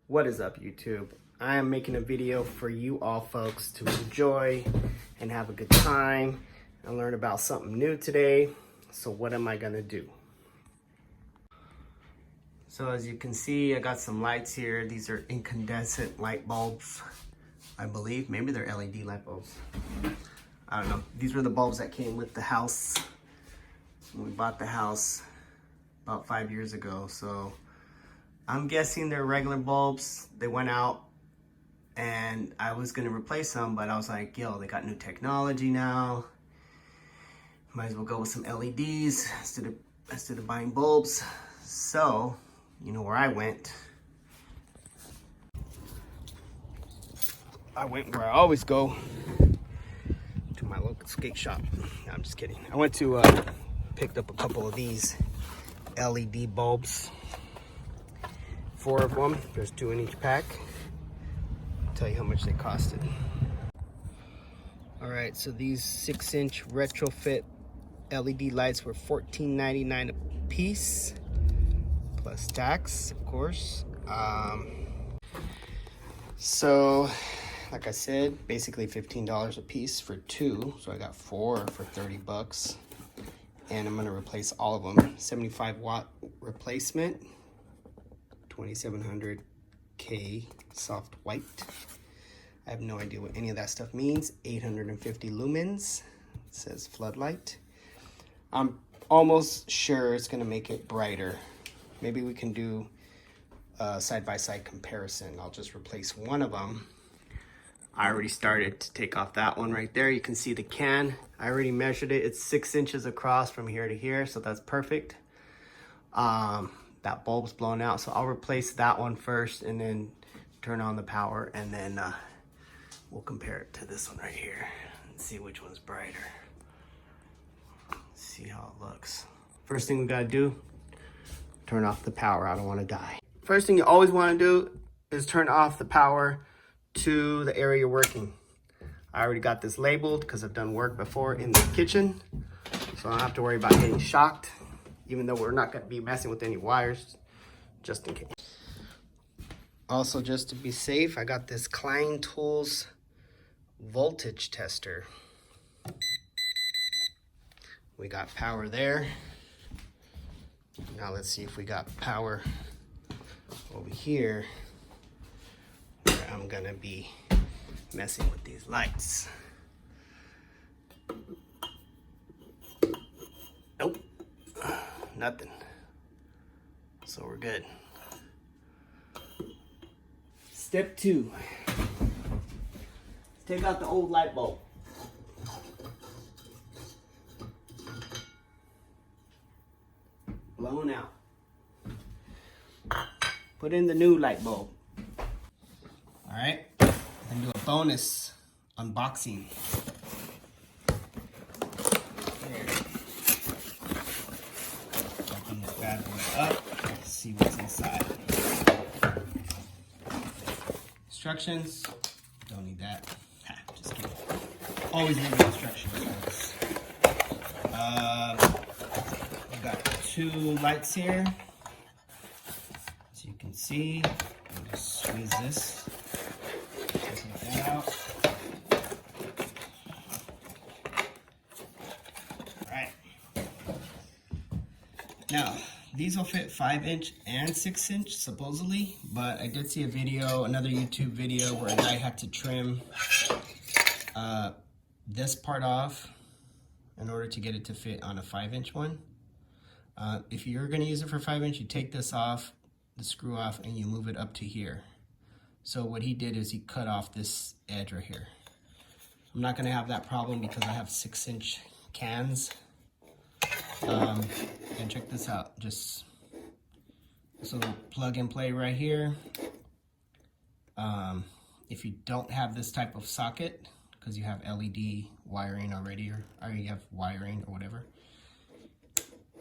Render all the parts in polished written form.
What is up, YouTube? I am making a video for you all folks to enjoy and have a good time and learn about something new today. So what am I gonna do? So as you can see, I got some lights here. These are incandescent light bulbs, I believe. Maybe they're LED light bulbs. I don't know. These were the bulbs that came with the house when we bought the house about 5 years ago. So I'm guessing they're regular bulbs. They went out and I was gonna replace them, but I was like, yo, they got new technology now. Might as well go with some LEDs instead of buying bulbs. So, you know where I went. I went where I always go, to my local skate shop. No, I'm just kidding. I went to, picked up a couple of these LED bulbs. 4 of them, there's 2 in each pack. I'll tell you how much they costed. All right, so these 6-inch retrofit LED lights were $14.99 a piece, plus tax, of course. So, like I said, basically $15 a piece for 2. So I got 4 for 30 bucks. And I'm gonna replace all of them. 75 watt replacement. 2700K soft white. I have no idea what any of that stuff means. 850 lumens. It says floodlight. I'm almost sure it's gonna make it brighter. Maybe we can do a side-by-side comparison. I'll just replace one of them. I already started to take off that one right there. You can see the can. I already measured it. It's 6 inches across from here to here, so that's perfect. That bulb's blown out, so I'll replace that one first and then turn on the power, and then we'll compare it to this one right here and see which one's brighter. See how it looks. First thing we gotta do, turn off the power. I don't wanna die. First thing you always wanna do is turn off the power to the area you're working. I already got this labeled because I've done work before in the kitchen, so I don't have to worry about getting shocked, even though we're not gonna be messing with any wires, just in case. Also, just to be safe, I got this Klein Tools voltage tester. We got power there. Now let's see if we got power over here, where I'm gonna be messing with these lights. Nope, nothing. So we're good. Step 2. Take out the old light bulb. Blown out. Put in the new light bulb. All right, and do a bonus unboxing. There. Open this bad boy up. Let's see what's inside. Instructions. Don't need that. Just kidding. Always need the instructions. We got 2 lights here. As you can see, I'll just squeeze this. Take that out. All right. Now, these will fit 5-inch and 6-inch supposedly, but I did see a video, another YouTube video, where a guy had to trim this part off in order to get it to fit on a 5-inch one. If you're going to use it for 5-inch, you take this off, the screw off, and you move it up to here. So what he did is he cut off this edge right here. I'm not going to have that problem because I have 6-inch cans. And check this out, just this little plug and play right here. If you don't have this type of socket, because you have LED wiring already, or you have wiring or whatever,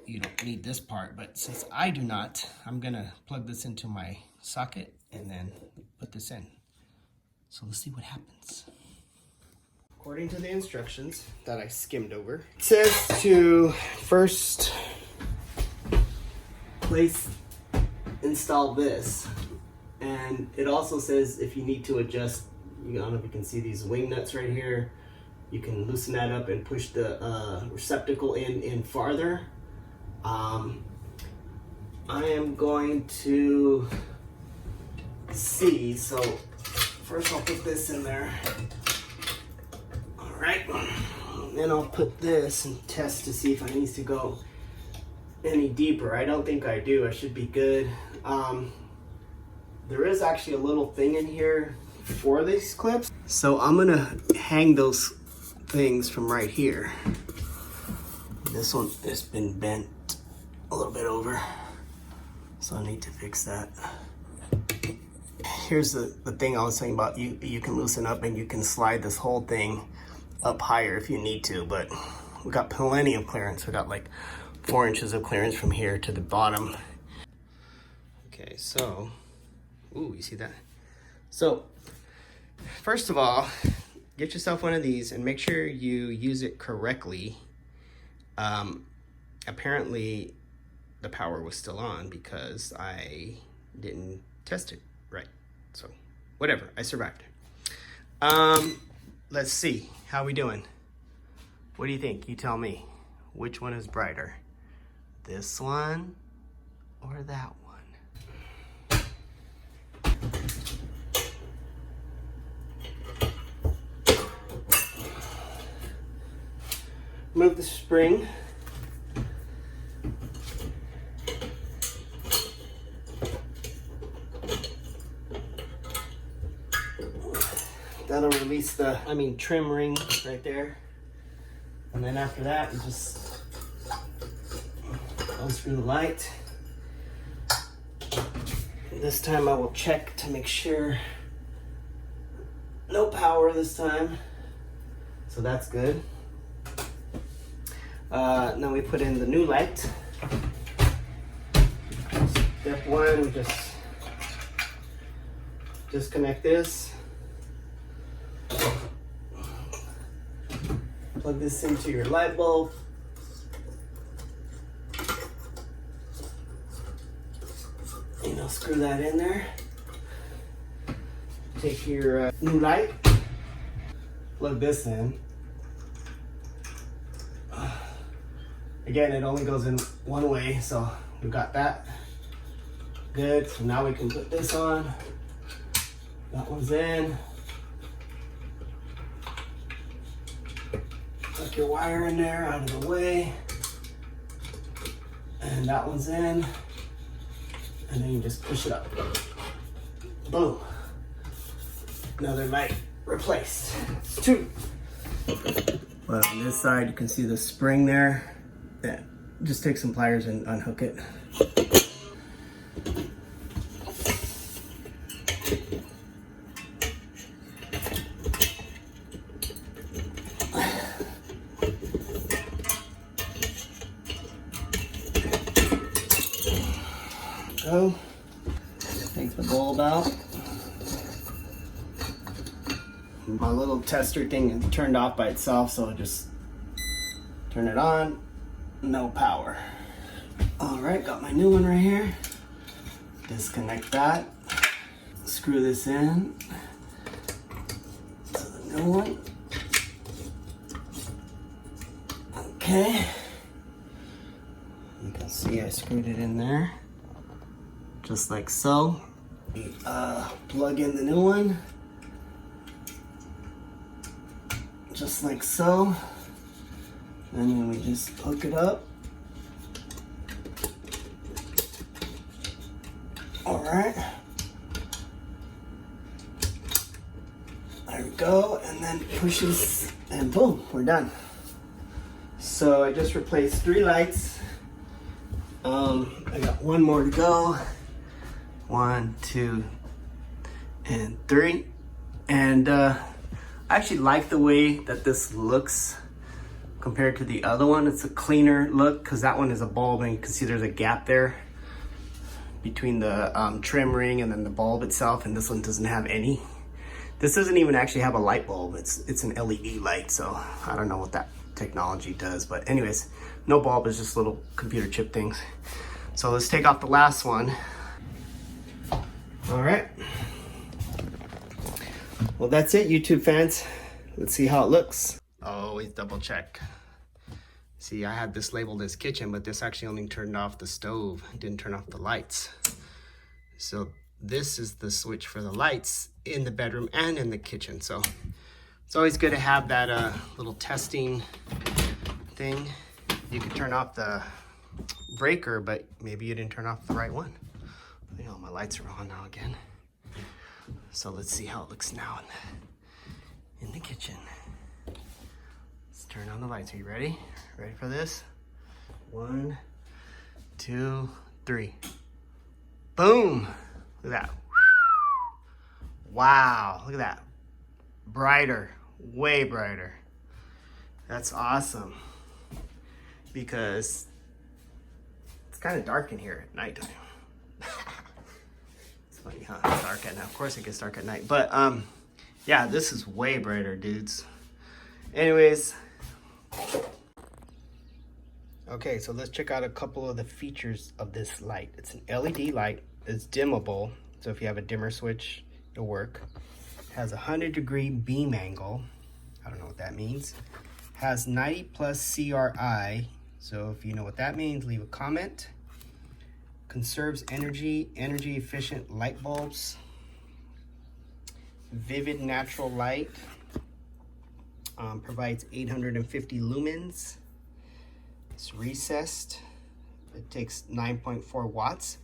you don't need this part. But since I do not, I'm gonna plug this into my socket and then put this in. So let's see what happens. According to the instructions that I skimmed over, it says to first install this And it also says if you need to adjust, I don't know if you can see these wing nuts right here, you can loosen that up and push the receptacle in farther. I am going to see, so first I'll put this in there. All right, and then I'll put this and test to see if I need to go any deeper. I don't think I do. I should be good. There is actually a little thing in here for these clips. So I'm gonna hang those things from right here. This one has been bent a little bit over, so I need to fix that. Here's the thing I was saying about, you can loosen up and you can slide this whole thing up higher if you need to, but we got plenty of clearance. We got like 4 inches of clearance from here to the bottom. Okay, so, ooh, you see that? So, first of all, get yourself one of these and make sure you use it correctly. Apparently, the power was still on because I didn't test it right. So, whatever, I survived. Let's see, how we doing? What do you think? You tell me. Which one is brighter? This one or that one? Move the spring. That'll release the, trim ring right there. And then after that, you just unscrew the light. This time I will check to make sure no power this time. So that's good. Now we put in the new light. Step one, we just disconnect this. Plug this into your light bulb. Screw that in there. Take your new light, plug this in. Again, it only goes in one way, so we got that. Good, so now we can put this on. That one's in. Tuck your wire in there, out of the way. And that one's in. And then you just push it up. Boom. Another light replaced. It's 2. But on this side, you can see the spring there. Yeah, just take some pliers and unhook it. Go. Take the bulb out. My little tester thing turned off by itself, so just turn it on. No power. All right, got my new one right here. Disconnect that. Screw this in to the new one. Okay. You can see I screwed it in there. Just like so. Plug in the new one. Just like so. And then we just hook it up. All right. There we go. And then pushes and boom, we're done. So I just replaced 3 lights. I got 1 more to go. 1, 2, and 3. And I actually like the way that this looks compared to the other one. It's a cleaner look because that one is a bulb and you can see there's a gap there between the trim ring and then the bulb itself, and this one doesn't have any. This doesn't even actually have a light bulb. It's an LED light, so I don't know what that technology does. But anyways, no bulb, is just little computer chip things. So let's take off the last one. All right. Well, that's it, YouTube fans. Let's see how it looks. Always double check. See, I had this labeled as kitchen, but this actually only turned off the stove. It didn't turn off the lights. So this is the switch for the lights in the bedroom and in the kitchen. So it's always good to have that little testing thing. You could turn off the breaker, but maybe you didn't turn off the right one. You know, my lights are on now again. So let's see how it looks now in the kitchen. Let's turn on the lights. Are you ready? Ready for this? 1, 2, 3. Boom! Look at that. Wow, look at that. Brighter, way brighter. That's awesome. Because it's kind of dark in here at nighttime. It's funny, huh? It's dark at night. Of course it gets dark at night. But yeah, this is way brighter, dudes. Anyways. Okay, so let's check out a couple of the features of this light. It's an LED light. It's dimmable. So if you have a dimmer switch, it'll work. It has a 100-degree beam angle. I don't know what that means. Has 90 plus CRI. So if you know what that means, leave a comment. Conserves energy, energy efficient light bulbs. Vivid natural light. Provides 850 lumens. It's recessed. It takes 9.4 watts.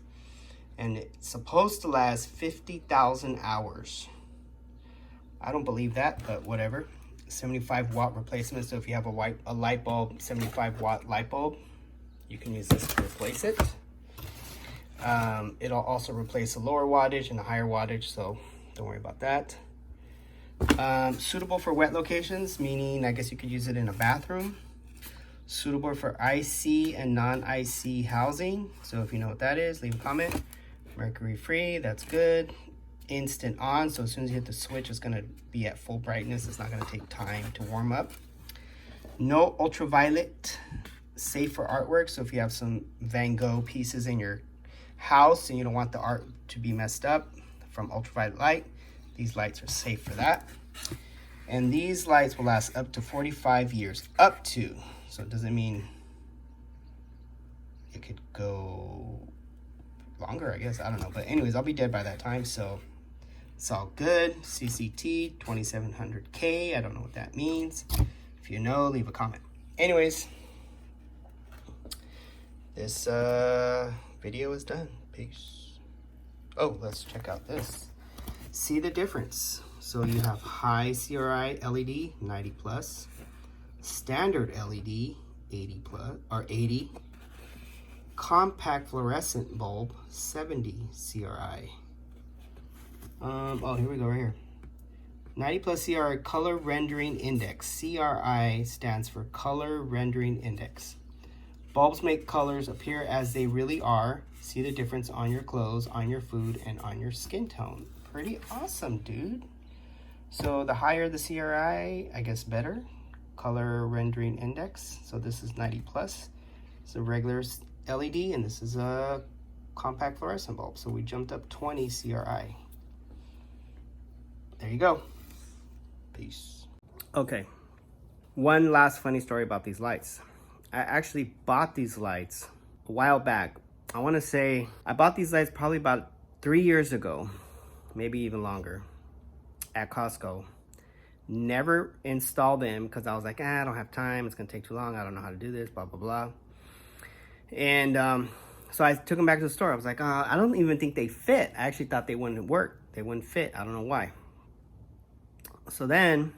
And it's supposed to last 50,000 hours. I don't believe that, but whatever. 75 watt replacement. So if you have a light bulb, 75 watt light bulb, you can use this to replace it. It'll also replace a lower wattage and a higher wattage, so don't worry about that. Suitable for wet locations, meaning I guess you could use it in a bathroom. Suitable for IC and non-IC housing. So if you know what that is, leave a comment. Mercury free, that's good. Instant on, so as soon as you hit the switch, it's gonna be at full brightness. It's not gonna take time to warm up. No ultraviolet, safe for artwork. So if you have some Van Gogh pieces in your house and you don't want the art to be messed up from ultraviolet light, these lights are safe for that. And these lights will last up to 45 years, up to. So it doesn't mean it could go longer, I guess. I don't know. But anyways, I'll be dead by that time, so it's all good. CCT 2700K. I don't know what that means. If you know, leave a comment. Anyways, this video is done. Peace. Oh, let's check out this. See the difference. So you have high CRI LED 90 plus, standard LED 80 plus or 80, compact fluorescent bulb 70 CRI. Oh, here we go, right here. 90 plus CRI color rendering index. CRI stands for color rendering index. Bulbs make colors appear as they really are. See the difference on your clothes, on your food, and on your skin tone. Pretty awesome, dude. So the higher the CRI, I guess better. Color rendering index. So this is 90 plus. It's a regular LED, and this is a compact fluorescent bulb. So we jumped up 20 CRI. There you go. Peace. Okay. One last funny story about these lights. I actually bought these lights a while back. I want to say I bought these lights probably about 3 years ago, maybe even longer, at Costco. Never installed them because I was like, I don't have time. It's going to take too long. I don't know how to do this, blah, blah, blah. And so I took them back to the store. I was like, I don't even think they fit. I actually thought they wouldn't work. They wouldn't fit. I don't know why. So then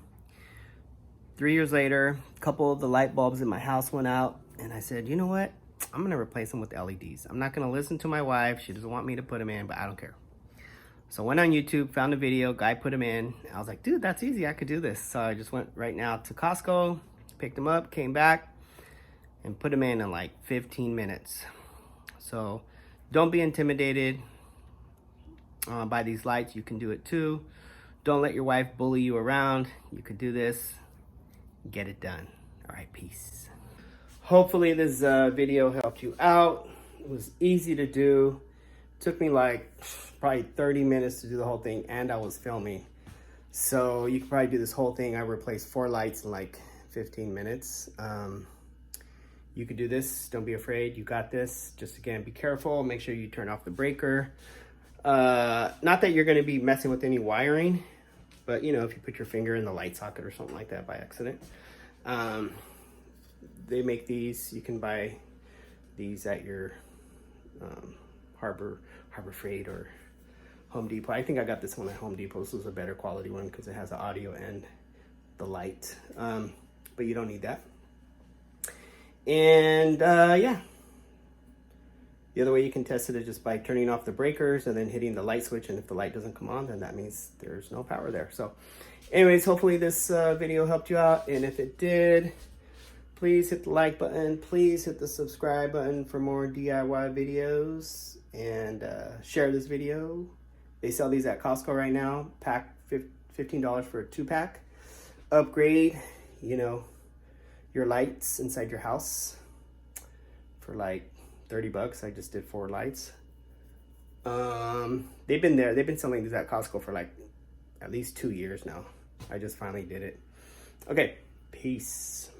3 years later, a couple of the light bulbs in my house went out, and I said, you know what? I'm going to replace them with LEDs. I'm not going to listen to my wife. She doesn't want me to put them in, but I don't care. So I went on YouTube, found a video, guy put them in. I was like, dude, that's easy. I could do this. So I just went right now to Costco, picked them up, came back, and put them in like 15 minutes. So don't be intimidated by these lights. You can do it too. Don't let your wife bully you around. You could do this. Get it done. All right, peace. Hopefully this video helped you out. It was easy to do. Took me like probably 30 minutes to do the whole thing, and I was filming. So you could probably do this whole thing. I replaced 4 lights in like 15 minutes. You could do this. Don't be afraid. You got this. Just again, be careful. Make sure you turn off the breaker. Not that you're going to be messing with any wiring, but you know, if you put your finger in the light socket or something like that by accident. They make these. You can buy these at your Harbor Freight or Home Depot. I think I got this one at Home Depot. This was a better quality one because it has the audio and the light. But you don't need that. And yeah, the other way you can test it is just by turning off the breakers and then hitting the light switch. And if the light doesn't come on, then that means there's no power there. So anyways, hopefully this video helped you out. And if it did, please hit the like button. Please hit the subscribe button for more DIY videos. And share this video. They sell these at Costco right now. Pack $15 for a 2-pack. Upgrade, you know, your lights inside your house for like $30. I just did 4 lights. They've been selling these at Costco for like at least 2 years now. I just finally did it. Okay, peace.